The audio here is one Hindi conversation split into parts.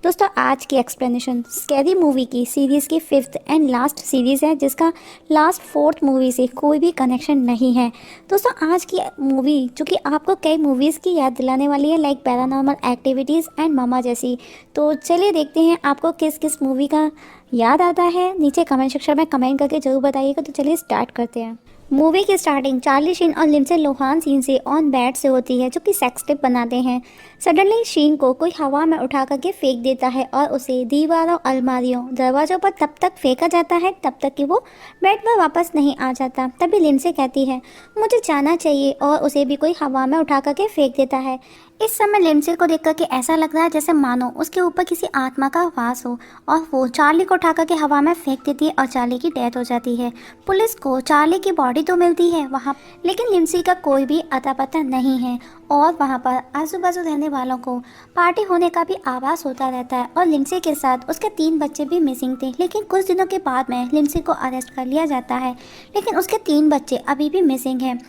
दोस्तों आज की एक्सप्लेनेशन स्कैरी मूवी की सीरीज़ की 5th एंड लास्ट सीरीज़ है, जिसका लास्ट 4th मूवी से कोई भी कनेक्शन नहीं है। दोस्तों आज की मूवी जो कि आपको कई मूवीज़ की याद दिलाने वाली है, लाइक पैरानॉर्मल एक्टिविटीज़ एंड मामा जैसी। तो चलिए देखते हैं आपको किस किस मूवी का याद आता है। नीचे कमेंट सेक्शन में कमेंट करके ज़रूर बताइएगा। तो चलिए स्टार्ट करते हैं। मूवी की स्टार्टिंग चार्ली शीन और लिंडसे लोहान सीन से ऑन बेड से होती है, जो कि सेक्स टिप बनाते हैं। सडनली शीन को कोई हवा में उठा करके फेंक देता है और उसे दीवारों, अलमारियों, दरवाजों पर तब तक फेंका जाता है तब तक कि वो बेड पर वापस नहीं आ जाता। तभी लिंडसे कहती है मुझे जाना चाहिए और उसे भी कोई हवा में उठा करके फेंक देता है। इस समय लिंडसे को देख करके ऐसा लग रहा है जैसे मानो उसके ऊपर किसी आत्मा का वास हो, और वो चार्ली को उठा करके हवा में फेंक देती है और चार्ली की डेथ हो जाती है। पुलिस को चार्ली की बॉडी तो मिलती है वहाँ, लेकिन लिंडसे का कोई भी अता पता नहीं है। और वहाँ पर आजू बाजू रहने वालों को पार्टी होने का भी आभास होता रहता है। और लिंडसे के साथ उसके 3 बच्चे भी मिसिंग थे, लेकिन कुछ दिनों के बाद में लिंडसे को अरेस्ट कर लिया जाता है, लेकिन उसके 3 बच्चे अभी भी मिसिंग हैं।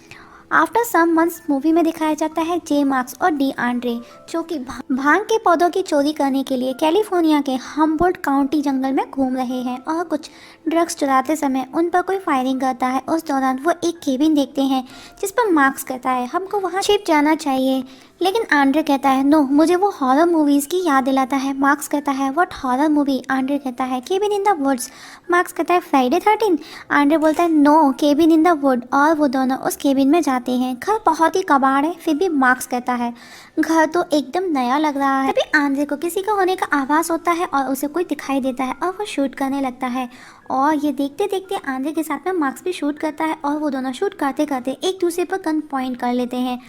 आफ्टर सम मंथ्स मूवी में दिखाया जाता है जे मार्क्स और डी आंड्रे, जो कि भांग के पौधों की चोरी करने के लिए कैलिफोर्निया के हम्बोल्ट काउंटी जंगल में घूम रहे हैं और कुछ ड्रग्स चुराते समय उन पर कोई फायरिंग करता है। उस दौरान वो एक केबिन देखते हैं जिस पर मार्क्स कहता है हमको वहाँ छिप जाना चाहिए, लेकिन आंड्रे कहता है नो, मुझे वो हॉरर मूवीज़ की याद दिलाता है। मार्क्स कहता है व्हाट हॉरर मूवी? आंड्रे कहता है cabin in the woods. Marks कहता है फ्राइडे 13। आंड्रे बोलता है no, cabin in the wood, और वो दोनों उस केबिन में जाते हैं। घर बहुत ही कबाड़ है, फिर भी मार्क्स कहता है घर तो एकदम नया लग रहा है। तभी आंद्रे को किसी का होने का आभास होता है और उसे कोई दिखाई देता है और वो शूट करने लगता है। और ये देखते देखते आंद्रे के साथ में मार्क्स भी शूट करता है और वो दोनों शूट करते करते एक दूसरे पर गन पॉइंट कर लेते हैं।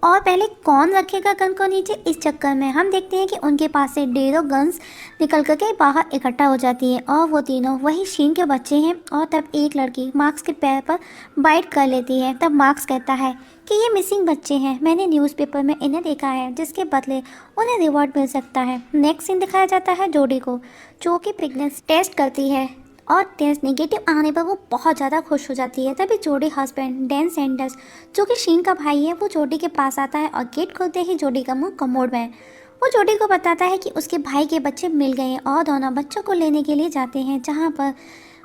और पहले कौन रखेगा गन को नीचे, इस चक्कर में हम देखते हैं कि उनके पास से ढेरों गन्स निकल करके बाहर इकट्ठा हो जाती है और वो तीनों वही शीन के बच्चे हैं। और तब एक लड़की मार्क्स के पैर पर बाइट कर लेती है। तब मार्क्स कहता है कि ये मिसिंग बच्चे हैं, मैंने न्यूज़पेपर में इन्हें देखा है, जिसके बदले उन्हें रिवॉर्ड मिल सकता है। नेक्स्ट सीन दिखाया जाता है जोडी को, जो कि प्रेगनेंसी टेस्ट करती है और टेस्ट नेगेटिव आने पर वो बहुत ज़्यादा खुश हो जाती है। तभी जोडी हस्बैंड डैन सैंडर्स, जो कि शीन का भाई है, वो जोडी के पास आता है और गेट खोलते ही जोडी का मुंह कमोड में। वो जोडी को बताता है कि उसके भाई के बच्चे मिल गए हैं और दोनों बच्चों को लेने के लिए जाते हैं, जहाँ पर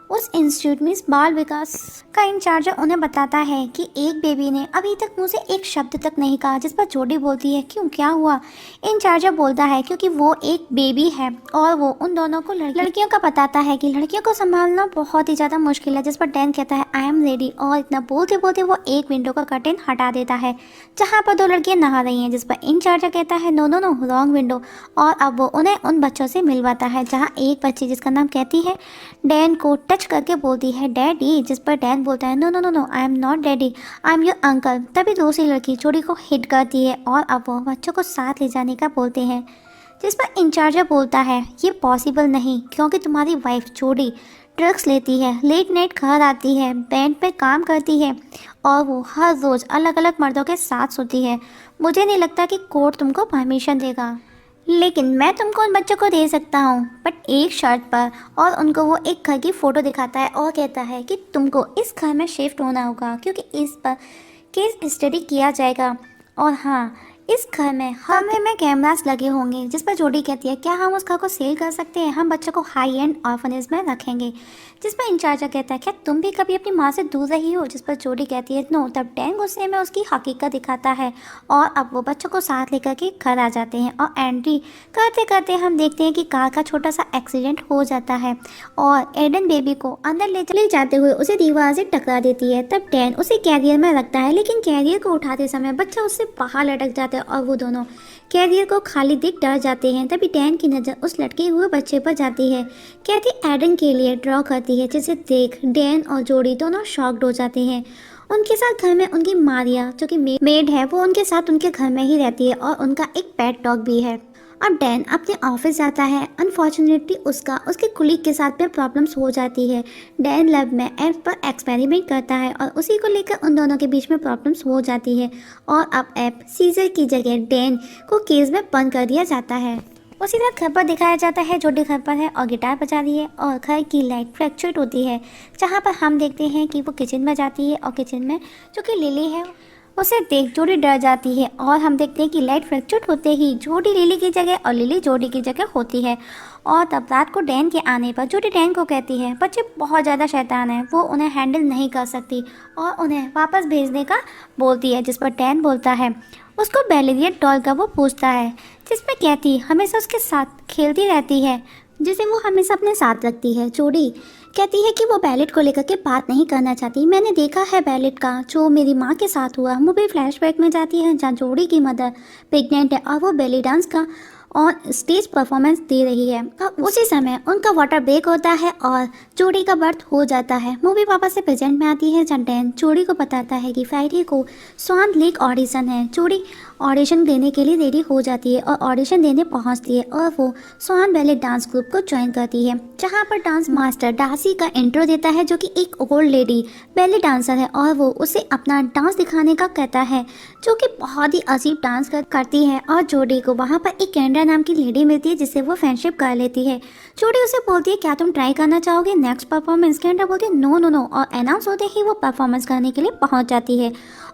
उस इंस्टीट्यूट में बाल विकास का इंचार्ज उन्हें बताता है कि एक बेबी ने अभी तक मुझसे एक शब्द तक नहीं कहा। जिस पर जोडी बोलती है क्यों, क्या हुआ? इंचार्ज बोलता है क्योंकि वो एक बेबी है और वो उन दोनों को लड़कियों का बताता है कि लड़कियों को संभालना बहुत ही ज़्यादा मुश्किल है। जिस पर डैन कहता है आई एम रेडी, और इतना बोलते बोलते वो एक विंडो का कर्टेन हटा देता है जहाँ पर 2 लड़कियाँ नहा रही हैं। जिस पर इंचार्ज कहता है no no no, wrong window, और अब वो उन्हें उन बच्चों से मिलवाता है, जहाँ एक बच्ची जिसका नाम कहती है डैन को टच करके बोलती है डैडी। जिस पर डैन बोलता है no no no no, I am not daddy, I am your uncle. तभी दूसरी लड़की जोडी को हिट करती है और अब वो बच्चों को साथ ले जाने का बोलते हैं। जिस पर इंचार्ज बोलता है ये पॉसिबल नहीं, क्योंकि तुम्हारी वाइफ जोडी ड्रग्स लेती है, लेट नाइट घर आती है, बैंड पे काम करती है और वो हर रोज़ अलग अलग मर्दों के साथ सोती है। मुझे नहीं लगता कि कोर्ट तुमको परमिशन देगा, लेकिन मैं तुमको उन बच्चों को दे सकता हूँ, बट एक शर्त पर। और उनको वो एक घर की फ़ोटो दिखाता है और कहता है कि तुमको इस घर में शिफ्ट होना होगा, क्योंकि इस पर केस स्टडी किया जाएगा। और हाँ, इस घर में हर कमरे में कैमरास लगे होंगे। जिस पर जोडी कहती है क्या हम उस घर को सेल कर सकते हैं, हम बच्चों को हाई एंड ऑर्फनेज में रखेंगे। जिस पर इंचार्ज कहता है क्या तुम भी कभी अपनी माँ से दूर रही हो? जिस पर जोडी कहती है नो। तब डैन गुस्से में उसकी हकीकत दिखाता है और अब वो बच्चों को साथ लेकर के घर आ जाते हैं। और एंट्री करते करते हम देखते हैं कि कार का छोटा सा एक्सीडेंट हो जाता है और एडन बेबी को अंदर ले जाते हुए उसे दीवार से टकरा देती है। तब डैन उसे कैरियर में रखता है, लेकिन कैरियर को उठाते समय बच्चा उससे बाहर लटक जाता है और वो दोनों कैरियर को खाली देख डर जाते हैं। तभी डैन की नज़र उस लटके हुए बच्चे पर जाती है। कैथी एडन के लिए ड्रॉ करती है, जिसे देख डैन और जोडी दोनों शॉक्ड हो जाते हैं। उनके साथ घर में उनकी मारिया, जो कि मेड है, वो उनके साथ उनके घर में ही रहती है और उनका एक पेट डॉग भी है। अब डैन अपने ऑफिस जाता है। अनफॉर्चुनेटली उसके कुलीग के साथ में प्रॉब्लम्स हो जाती है। डैन लैब में ऐप पर एक्सपेरिमेंट करता है और उसी को लेकर उन दोनों के बीच में प्रॉब्लम्स हो जाती है और अब ऐप सीजर की जगह डैन को केस में बंद कर दिया जाता है। उसी तरह घर पर दिखाया जाता है जोडी घर पर है और गिटार बजा रही है और घर की लाइट फ्लैक्चुएट होती है, जहाँ पर हम देखते हैं कि वो किचन में जाती है और किचन में जो कि लिली है उसे देख जोड़ी डर जाती है और हम देखते हैं कि लाइट फ्लक्चुएट होते ही जोड़ी लिली की जगह और लिली जोड़ी की जगह होती है। और तब रात को डैन के आने पर जोड़ी डैन को कहती है बच्चे बहुत ज़्यादा शैतान हैं, वो उन्हें हैंडल नहीं कर सकती और उन्हें वापस भेजने का बोलती है। जिस पर डैन बोलता है उसको बेलेरियन डॉल का वो पूछता है, जिसमें कहती हमेशा उसके साथ खेलती रहती है, जिसे वो हमेशा अपने साथ रखती है। जोड़ी कहती है कि वो बैलेट को लेकर के बात नहीं करना चाहती। मैंने देखा है बैलेट का जो मेरी माँ के साथ हुआ। मूवी फ्लैशबैक में जाती है जहाँ जोड़ी की मदर प्रेग्नेंट है और वो बेली डांस का और स्टेज परफॉर्मेंस दे रही है। और उसी समय उनका वाटर ब्रेक होता है और जोड़ी का बर्थ हो जाता है। मूवी वापस से प्रेजेंट में आती है जहाँ डैन जोड़ी को बताता है कि फ्राइडे को स्वान लेक ऑडिशन है। जोड़ी ऑडिशन देने के लिए रेडी हो जाती है और ऑडिशन देने पहुंचती है और वो स्वान बैले डांस ग्रुप को ज्वाइन करती है, जहां पर डांस मास्टर डार्सी का इंट्रो देता है जो कि एक ओल्ड लेडी बैले डांसर है और वो उसे अपना डांस दिखाने का कहता है, जो कि बहुत ही अजीब डांस करती है। और जोड़ी को वहां पर एक कैंड्रा नाम की लेडी मिलती है जिससे वो फ्रेंडशिप कर लेती है। जोड़ी उसे बोलती है क्या तुम ट्राई करना चाहोगे नेक्स्ट परफॉर्मेंस। कैंड्रा बोलती है नो नो नो और अनाउंस होते ही वो परफॉर्मेंस करने के लिए पहुंच जाती है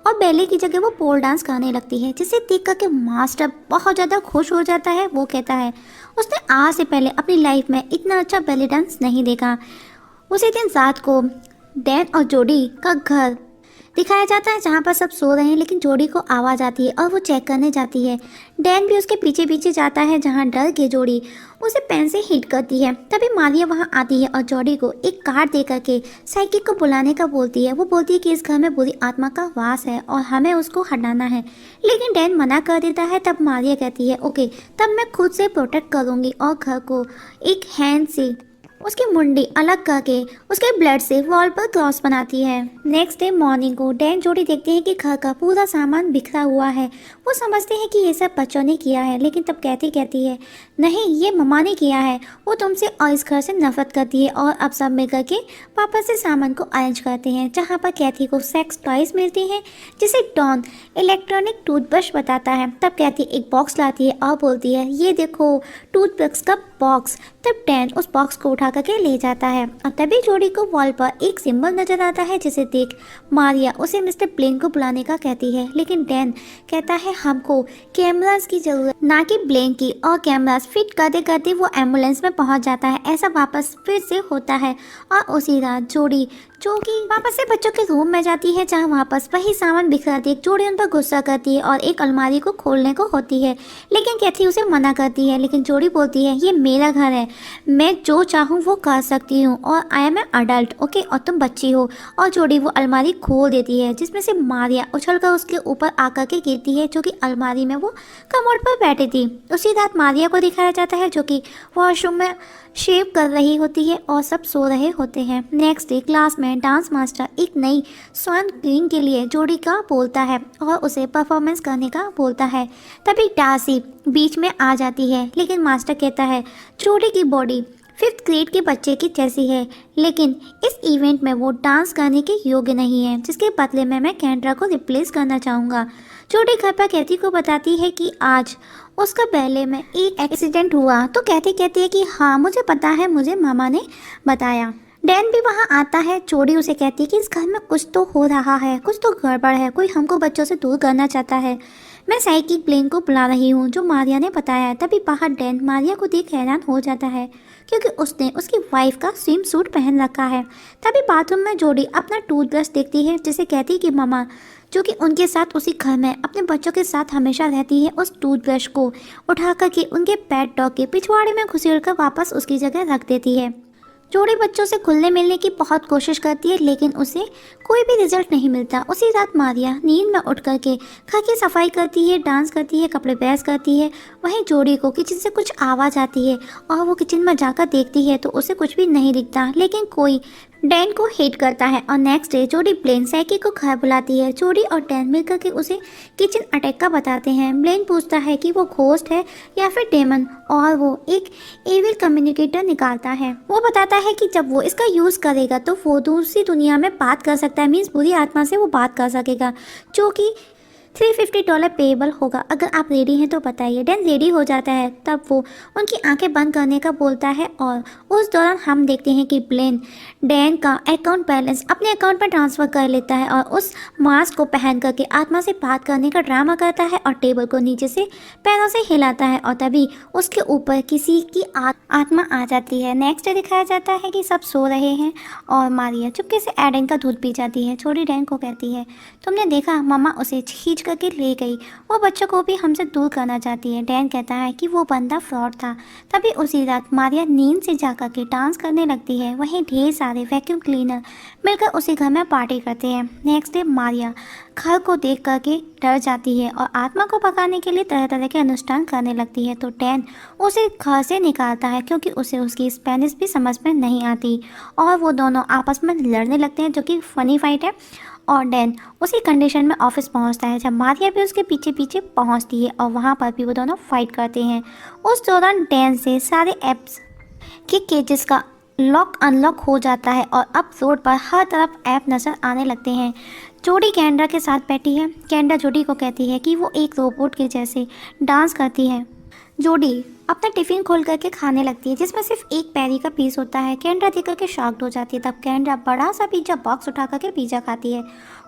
और बैले की जगह वो पोल डांस करने लगती है, जिसे देख करके मास्टर बहुत ज़्यादा खुश हो जाता है। वो कहता है उसने आज से पहले अपनी लाइफ में इतना अच्छा बैले डांस नहीं देखा। उसी दिन रात को डैन और जोड़ी का घर दिखाया जाता है जहाँ पर सब सो रहे हैं, लेकिन जोड़ी को आवाज़ आती है और वो चेक करने जाती है। डैन भी उसके पीछे पीछे जाता है जहाँ डर के जोड़ी उसे पेन से हिट करती है। तभी मारिया वहाँ आती है और जोड़ी को एक कार्ड दे करके साइकिक को बुलाने का बोलती है। वो बोलती है कि इस घर में बुरी आत्मा का वास है और हमें उसको हटाना है, लेकिन डैन मना कर देता है। तब मारिया कहती है ओके तब मैं खुद से प्रोटेक्ट करूँगी और घर को एक हैंड से उसकी मुंडी अलग करके उसके ब्लड से वॉल पर क्रॉस बनाती है। नेक्स्ट डे मॉर्निंग को डैन जोड़ी देखते हैं कि घर का पूरा सामान बिखरा हुआ है। वो समझते हैं कि ये सब बच्चों ने किया है, लेकिन तब कहती है नहीं ये मम्मा ने किया है। वो तुमसे और इस घर से नफरत करती है और अब सब मिलकर के वापस से सामान को अरेंज करते हैं, जहाँ पर कैथी को सेक्स टॉयज मिलती हैं जिसे डॉन इलेक्ट्रॉनिक टूथब्रश बताता है। तब कैथी एक बॉक्स लाती है और बोलती है ये देखो टूथब्रश का बॉक्स। तब डैन उस बॉक्स को उठा करके ले जाता है और तभी जोड़ी को वॉल पर एक सिंबल नजर आता है, जिसे देख मारिया उसे मिस्टर ब्लेन को बुलाने का कहती है, लेकिन डैन कहता है हमको कैमरास की जरूरत ना कि ब्लेन की। और कैमरास फिट करते करते वो एम्बुलेंस में पहुंच जाता है। ऐसा वापस फिर से होता है और उसी रात जोड़ी जो कि वापस से बच्चों के रूम में जाती है जहाँ वापस वही सामान बिखरा देख जोड़ी उन पर गुस्सा करती है और एक अलमारी को खोलने को होती है, लेकिन कैथी उसे मना करती है। लेकिन जोड़ी बोलती है ये मेरा घर है, मैं जो चाहूँ वो कर सकती हूँ और I am a adult okay और तुम बच्ची हो। और जोड़ी वो अलमारी खोल देती है जिसमें से मारिया उछलकर उसके ऊपर आकर के गिरती है, जो कि अलमारी में वो कमोड पर बैठी थी। उसी रात मारिया को दिखाया जाता है जो कि वॉशरूम में शेव कर रही होती है और सब सो रहे होते हैं। नेक्स्ट डे क्लास में डांस मास्टर एक नई स्वान क्वीन के लिए जोड़ी का बोलता है और उसे परफॉर्मेंस करने का बोलता है। तभी डार्सी बीच में आ जाती है, लेकिन मास्टर कहता है जोड़ी की बॉडी 5th ग्रेड के बच्चे की जैसी है, लेकिन इस इवेंट में वो डांस करने के योग्य नहीं है, जिसके बदले में मैं कैंड्रा को रिप्लेस करना चाहूँगा। जोड़ी घर पर कैथी को बताती है कि आज उसका बैले में एक एक्सीडेंट हुआ, तो कहती है कि हाँ मुझे पता है, मुझे मामा ने बताया। डैन भी वहाँ आता है। जोड़ी उसे कहती है कि इस घर में कुछ तो हो रहा है, कुछ तो गड़बड़ है, कोई हमको बच्चों से दूर करना चाहता है। मैं साइकिक ब्लेन को बुला रही हूँ जो मारिया ने बताया है। तभी बाहर डैन मारिया को देख हैरान हो जाता है क्योंकि उसने उसकी वाइफ का स्विम सूट पहन रखा है। तभी बाथरूम में जोड़ी अपना टूथब्रश देखती है, जिसे कहती है कि मामा जो कि उनके साथ उसी घर में अपने बच्चों के साथ हमेशा रहती है, उस टूथब्रश को उठा करके उनके पेट डॉग के पिछवाड़े में घुसेड़कर वापस उसकी जगह रख देती है। जोड़ी बच्चों से खुलने मिलने की बहुत कोशिश करती है, लेकिन उसे कोई भी रिजल्ट नहीं मिलता। उसी रात मारिया नींद में उठ करके घर की सफाई करती है, डांस करती है, कपड़े प्रेस करती है। वहीं जोड़ी को किचन से कुछ आवाज़ आती है और वो किचन में जाकर देखती है तो उसे कुछ भी नहीं दिखता, लेकिन कोई डैन को हेट करता है। और नेक्स्ट डे जोड़ी ब्लेन साइकी को घर बुलाती है। जोड़ी और डैन मिलकर के उसे किचन अटैक का बताते हैं। ब्लेन पूछता है कि वो घोस्ट है या फिर डेमन, और वो एक एविल कम्युनिकेटर निकालता है। वो बताता है कि जब वो इसका यूज़ करेगा तो वो दूसरी दुनिया में बात कर सकता है, मीन्स बुरी आत्मा से वो बात कर सकेगा, जो कि $350 पेएबल होगा, अगर आप रेडी हैं तो बताइए। डैन रेडी हो जाता है, तब वो उनकी आंखें बंद करने का बोलता है और उस दौरान हम देखते हैं कि ब्लेन डैन का अकाउंट बैलेंस अपने अकाउंट में ट्रांसफ़र कर लेता है और उस मास्क को पहन करके आत्मा से बात करने का ड्रामा करता है और टेबल को नीचे से पैरों से हिलाता है और तभी उसके ऊपर किसी की आत्मा आ जाती है। नेक्स्ट डे दिखाया जाता है कि सब सो रहे हैं और मारिया चुपके से एडन का दूध पी जाती है। छोटी डैन को कहती है, तुमने देखा मम्मा उसे खींच करके ले गई, वो बच्चों को भी हमसे दूर करना चाहती है। डैन कहता है कि वो बंदा फ्रॉड था। तभी उसी रात मारिया नींद से जाकर के डांस करने लगती है। वहीं ढेर सारे वैक्यूम क्लीनर मिलकर उसी घर में पार्टी करते हैं। नेक्स्ट डे मारिया घर को देख करके डर जाती है और आत्मा को भगाने के लिए तरह तरह के अनुष्ठान करने लगती है। तो डैन उसे घर से निकालता है क्योंकि उसे उसकी स्पेनिश भी समझ में नहीं आती और वो दोनों आपस में लड़ने लगते हैं, जो कि फ़नी फाइट है। और डैन उसी कंडीशन में ऑफिस पहुंचता है जब मारिया भी उसके पीछे पीछे पहुंचती है और वहां पर भी वो दोनों फाइट करते हैं। उस दौरान डैन से सारे एप्स के केजेस का लॉक अनलॉक हो जाता है और अब रोड पर हर तरफ ऐप नज़र आने लगते हैं। जोडी कैंड्रा के साथ बैठी है। कैंड्रा जोडी को कहती है कि वो एक रोबोट के जैसे डांस करती है। जोडी अपना टिफ़िन खोल करके खाने लगती है जिसमें सिर्फ एक पैरी का पीस होता है। कैंड्रा देख करके शॉक्ड हो जाती है। तब कैंड्रा बड़ा सा पिज़्ज़ा बॉक्स उठा करके पिज़्ज़ा खाती है।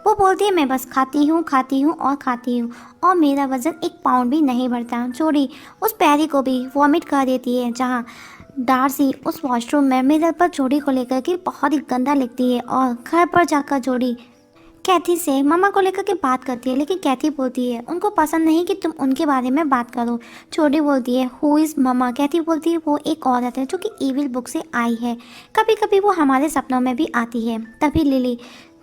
वो बोलती है, मैं बस खाती हूँ और खाती हूँ और मेरा वज़न 1 पाउंड भी नहीं बढ़ता। जोडी उस पैरी को भी वॉमिट कर देती है, जहाँ डार्सी उस वॉशरूम में मिरर पर जोडी को लेकर के बहुत ही गंदा लिखती है और घर पर जाकर जोडी कैथी से मम्मा को लेकर के बात करती है, लेकिन कैथी बोलती है उनको पसंद नहीं कि तुम उनके बारे में बात करो। जोडी बोलती है, हु इज़ मम्मा? कैथी बोलती है, वो एक औरत है जो कि ईविल बुक से आई है, कभी कभी वो हमारे सपनों में भी आती है। तभी लिली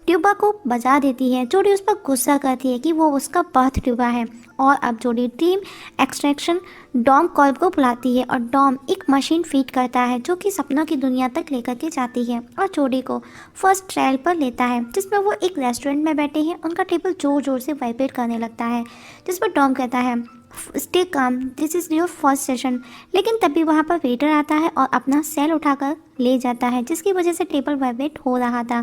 ट्यूबा को बजा देती है। जोडी उस पर गुस्सा करती है कि वो उसका बर्थ ट्यूबा है और अब जोडी ड्रीम एक्सट्रैक्शन डॉम कॉल्ब को बुलाती है और डॉम एक मशीन फीड करता है जो कि सपनों की दुनिया तक लेकर के जाती है और जोडी को फर्स्ट ट्रायल पर लेता है, जिसमें वो एक रेस्टोरेंट में बैठे हैं। उनका टेबल जोर जोर से वाइब्रेट करने लगता है, जिस पर डॉम कहता है, stay calm, this is your first session. लेकिन तभी वहाँ पर वेटर आता है और अपना सेल उठाकर ले जाता है, जिसकी वजह से टेबल वाइब्रेट हो रहा था।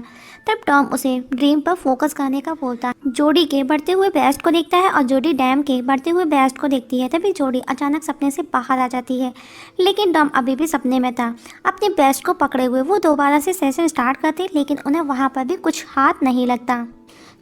तब टॉम उसे ड्रीम पर फोकस करने का बोलता है। जोडी के बढ़ते हुए बेस्ट को देखता है और जोडी डैम के बढ़ते हुए बेस्ट को देखती है। तभी जोडी अचानक सपने से बाहर आ जाती है, लेकिन टॉम अभी भी सपने में था। अपने बेस्ट को पकड़े हुए वो दोबारा से सेशन स्टार्ट करते, लेकिन उन्हें वहाँ पर भी कुछ हाथ नहीं लगता।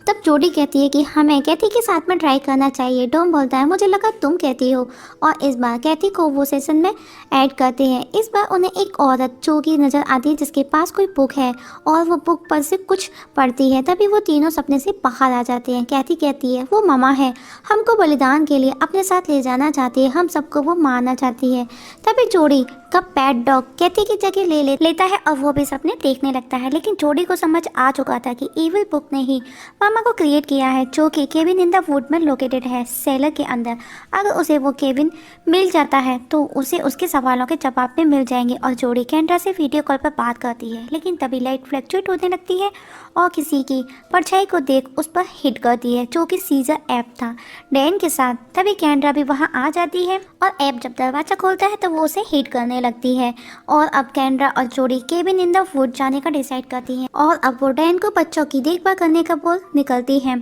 तब जोडी कहती है कि हमें कैथी के साथ में ट्राई करना चाहिए। डॉम बोलता है, मुझे लगा तुम कहती हो, और इस बार कैथी को वो सेशन में ऐड करते हैं। इस बार उन्हें एक औरत जो कि नज़र आती है जिसके पास कोई बुक है और वो बुक पर से कुछ पढ़ती है। तभी वो तीनों सपने से बाहर आ जाते हैं। कैथी कहती है, वो ममा है, हमको बलिदान के लिए अपने साथ ले जाना चाहती है, हम सबको वो मारना चाहती है। तभी जोडी का पैट डॉग कैथी की जगह लेता है और वो भी सपने देखने लगता है। लेकिन जोडी को समझ आ चुका था कि ईविल बुक ने ही मामा को क्रिएट किया है, जो कि केविन इन द वुड में लोकेटेड है, सेलर के अंदर। अगर उसे वो केविन मिल जाता है तो उसे उसके सवालों के जवाब में मिल जाएंगे। और जोडी कैंड्रा से वीडियो कॉल पर बात करती है, लेकिन तभी लाइट फ्लक्चुएट होने लगती है और किसी की परछाई को देख उस पर हिट करती है, जो कि सीजर ऐप था डैन के साथ। तभी कैंड्रा भी वहाँ आ जाती है और ऐप जब दरवाज़ा खोलता है तो वो उसे हिट करने लगती है। और अब कैंड्रा और जोडी केविन इन द वुड जाने का डिसाइड करती हैं और अब वो डैन को बच्चों की देखभाल करने का बोल निकलती है।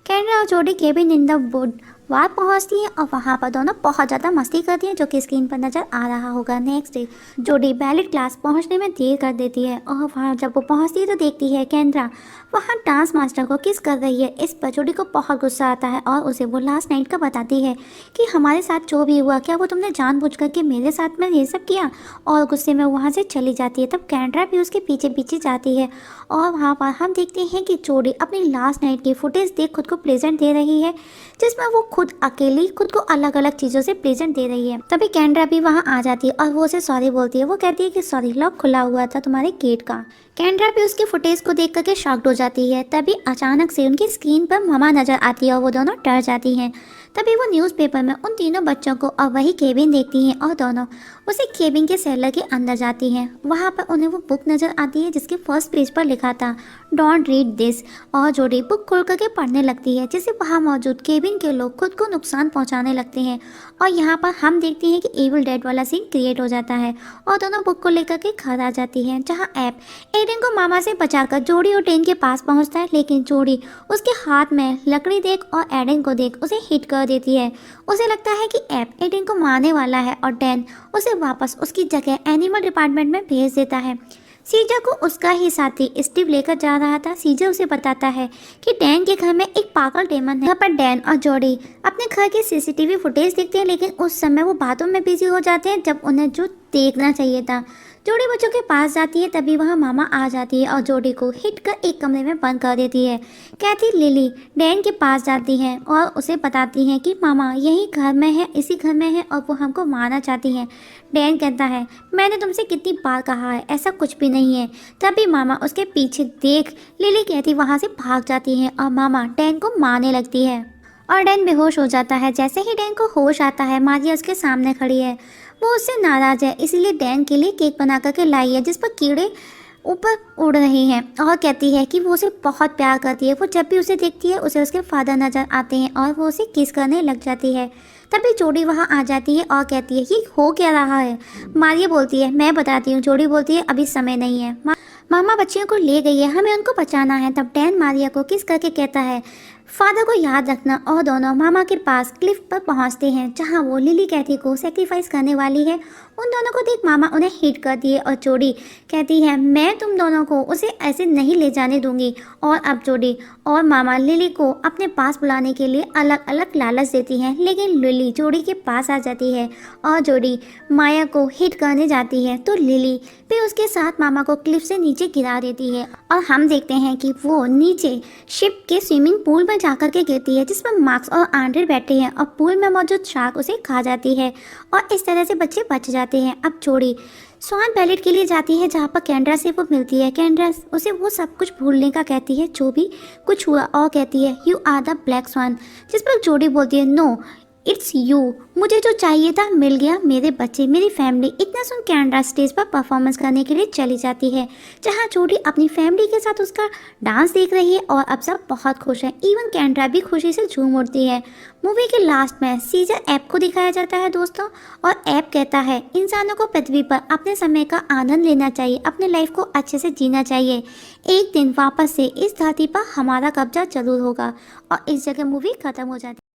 कैंड्रा और जोडी केविन इन द वुड वहाँ पहुँचती है और वहाँ पर दोनों बहुत ज़्यादा मस्ती करती है, जो कि स्क्रीन पर नज़र आ रहा होगा। नेक्स्ट डे जोडी बैलेट क्लास पहुँचने में देर कर देती है और वहाँ जब वो पहुँचती है तो देखती है कैंड्रा वहाँ डांस मास्टर को किस कर रही है। इस पर जोडी को बहुत गुस्सा आता है और उसे वो लास्ट नाइट का बताती है कि हमारे साथ जो भी हुआ, क्या वो तुमने जानबूझ कर के मेरे साथ में ये सब किया, और गुस्से में वहाँ से चली जाती है। तब कैंड्रा भी उसके पीछे पीछे जाती है और वहाँ पर हम देखते हैं कि जोडी अपनी लास्ट नाइट की फुटेज देख खुद को प्रेजेंट दे रही है, जिसमें वो खुद अकेली खुद को अलग अलग चीज़ों से प्रेजेंट दे रही है। तभी कैंड्रा भी वहाँ आ जाती है और वो उसे सॉरी बोलती है। वो कहती है कि सॉरी, लॉक खुला हुआ था तुम्हारे गेट का। कैंड्रा भी उसके फुटेज को देख करके शॉक्ड हो जाती है। तभी अचानक से उनकी स्क्रीन पर ममा नज़र आती है और वो दोनों डर जाती हैं। तभी वो न्यूज़पेपर में उन तीनों बच्चों को और वही केबिन देखती हैं और दोनों उसी केबिन के सेलर के अंदर जाती हैं। वहाँ पर उन्हें वो बुक नज़र आती है जिसके फर्स्ट पेज पर लिखा था डोंट रीड दिस, और जोड़ी बुक खोल करके पढ़ने लगती है, जिससे वहाँ मौजूद केबिन के लोग खुद को नुकसान पहुँचाने लगते हैं। और यहाँ पर हम देखते हैं कि एविल डेड वाला सीन क्रिएट हो जाता है और दोनों बुक को लेकर के घर आ जाती है, जहाँ ऐप एडन को मामा से बचाकर जोड़ी और डैन के पास पहुँचता है, लेकिन जोड़ी उसके हाथ में लकड़ी देख और एडन को देख उसे हिट कर देती है। उसे लगता है कि ऐप एडन को मारने वाला है और डैन उसे वापस उसकी जगह एनिमल डिपार्टमेंट में भेज देता है। सीजर को उसका ही साथी स्टीव लेकर जा रहा था। सीजर उसे बताता है कि डैन के घर में एक पागल डेमन है। यहाँ पर डैन और जोड़ी अपने घर के सीसीटीवी फुटेज देखते हैं, लेकिन उस समय वो बातों में बिजी हो जाते हैं जब उन्हें जो देखना चाहिए था। जोड़ी बच्चों के पास जाती है, तभी वहाँ मामा आ जाती है और जोड़ी को हिट कर एक कमरे में बंद कर देती है। कैथी लिली डैन के पास जाती है और उसे बताती है कि मामा यही घर में है, इसी घर में है और वो हमको मारना चाहती हैं। डैन कहता है मैंने तुमसे कितनी बार कहा है, ऐसा कुछ भी नहीं है। तभी मामा उसके पीछे देख लिली कैथी वहाँ से भाग जाती है और मामा डैन को मारने लगती है और डैन बेहोश हो जाता है। जैसे ही डैन को होश आता है, मारिया उसके सामने खड़ी है। वो उससे नाराज है, इसलिए डैन के लिए केक बना करके लाई है जिस पर कीड़े ऊपर उड़ रहे हैं और कहती है कि वो उसे बहुत प्यार करती है। वो जब भी उसे देखती है उसे उसके फादर नजर आते हैं और वो उसे किस करने लग जाती है। तभी जोड़ी वहाँ आ जाती है और कहती है ये हो क्या रहा है। मारिया बोलती है मैं बताती हूँ। जोड़ी बोलती है अभी समय नहीं है, मामा बच्चियों को ले गई है, हमें उनको बचाना है। तब डैन मारिया को किस करके कहता है फादर को याद रखना, और दोनों मामा के पास क्लिफ पर पहुंचते हैं जहां वो लिली कैथी को सेक्रीफाइस करने वाली है। उन दोनों को देख मामा उन्हें हिट करती है और जोड़ी कहती है मैं तुम दोनों को उसे ऐसे नहीं ले जाने दूंगी। और अब जोड़ी और मामा लिली को अपने पास बुलाने के लिए अलग अलग लालच देती हैं, लेकिन लिली जोड़ी के पास आ जाती है और जोड़ी माया को हिट करने जाती है तो लिली फिर उसके साथ मामा को क्लिफ से नीचे गिरा देती है और हम देखते हैं कि वो नीचे शिप के स्विमिंग पूल में जाकर के गिरती है, जिस पर मार्क्स और आंड्रे बैठे हैं और पूल में मौजूद शार्क उसे खा जाती है और इस तरह से बच्चे बच जाते हैं। अब जोड़ी स्वान पैलेट के लिए जाती है जहाँ पर कैंड्रा से वो मिलती है। कैंड्रा उसे वो सब कुछ भूलने का कहती है जो भी कुछ हुआ और कहती है you are the black swan, जिस पर जोड़ी बोलती है नो इट्स यू, मुझे जो चाहिए था मिल गया, मेरे बच्चे मेरी फैमिली। इतना सुन कैंड्रा स्टेज पर परफॉर्मेंस करने के लिए चली जाती है जहां जोड़ी अपनी फैमिली के साथ उसका डांस देख रही है और अब सब बहुत खुश है। इवन कैंड्रा भी खुशी से झूम उठती है। मूवी के लास्ट में सीजर ऐप को दिखाया जाता है दोस्तों, और ऐप कहता है इंसानों को पृथ्वी पर अपने समय का आनंद लेना चाहिए, अपने लाइफ को अच्छे से जीना चाहिए। एक दिन वापस से इस धरती पर हमारा कब्जा जरूर होगा। और इस जगह मूवी खत्म हो जाती है।